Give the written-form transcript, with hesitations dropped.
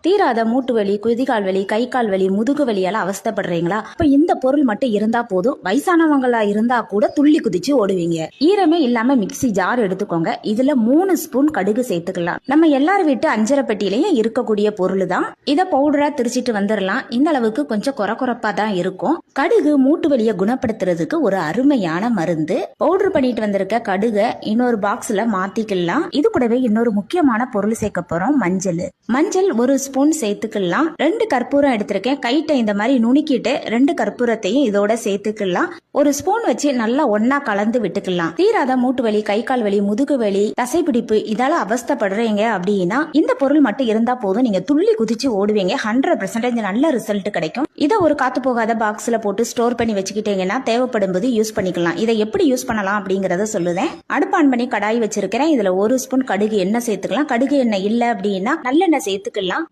தீராத மூட்டு வலி, குதிகால் வலி, கை கால் வலி, முதுகு வலியால அவஸ்தைப்படுறீங்களா? அப்ப இந்த பொருள் மட்டும் இருந்தா போதும். வயசானவங்களா இருந்தா கூட துள்ளி குதிச்சு ஓடுவீங்க. ஈரமே இல்லாம மிக்ஸி ஜார் எடுத்துக்கோங்க. இதுல 3 ஸ்பூன் கடுகு சேர்த்துக்கலாம். நம்ம எல்லாரும் வீட்டு அஞ்சரை பெட்டியிலயும் இருக்கக்கூடிய பொருள் தான். இத பவுடரா திரிச்சிட்டு வந்துடலாம். இந்த அளவுக்கு கொஞ்சம் கொரகொரப்பா தான் இருக்கும். கடுகு மூட்டு வலியை குணப்படுத்துறதுக்கு ஒரு அருமையான மருந்து. பவுடர் பண்ணிட்டு வந்திருக்க கடுகை இன்னொரு பாக்ஸ்ல மாத்திக்கலாம். இது கூடவே இன்னொரு முக்கியமான பொருள் சேர்க்க போறோம், மஞ்சள். மஞ்சள் ஒரு ஸ்பூன் சேர்த்துக்கலாம். 2 கற்பூரம் எடுத்திருக்கேன். கைட்ட இந்த மாதிரி நுணுக்கிட்டு 2 கற்பூரத்தையும் இதோட சேர்த்துக்கலாம். ஒரு ஸ்பூன் வச்சு நல்லா ஒன்னா கலந்து விட்டுக்கலாம். தீராத மூட்டு வலி, கை கால் வலி, முதுகு வலி, தசைப்பிடிப்பு இதால அவஸ்தைப்படுறீங்க அப்படின்னா இந்த பொருள் மட்டும் இருந்தா போதும். நீங்க துள்ளி குதிச்சு ஓடுவீங்க. 100% நல்ல ரிசல்ட் கிடைக்கும். இதை ஒரு காத்து போகாத பாக்ஸ்ல போட்டு ஸ்டோர் பண்ணி வச்சுக்கிட்டீங்கன்னா தேவைப்படும் போது யூஸ் பண்ணிக்கலாம். இதை எப்படி யூஸ் பண்ணலாம் அப்படிங்கறத சொல்லுவேன். அடுப்பு ஆன் பண்ணி கடாய் வச்சிருக்கிறேன். இதுல 1 ஸ்பூன் கடுகு எண்ணெய் சேர்த்துக்கலாம். கடுகு எண்ணெய் இல்ல அப்படின்னா நல்லெண்ணெய் சேர்த்துக்கலாம்.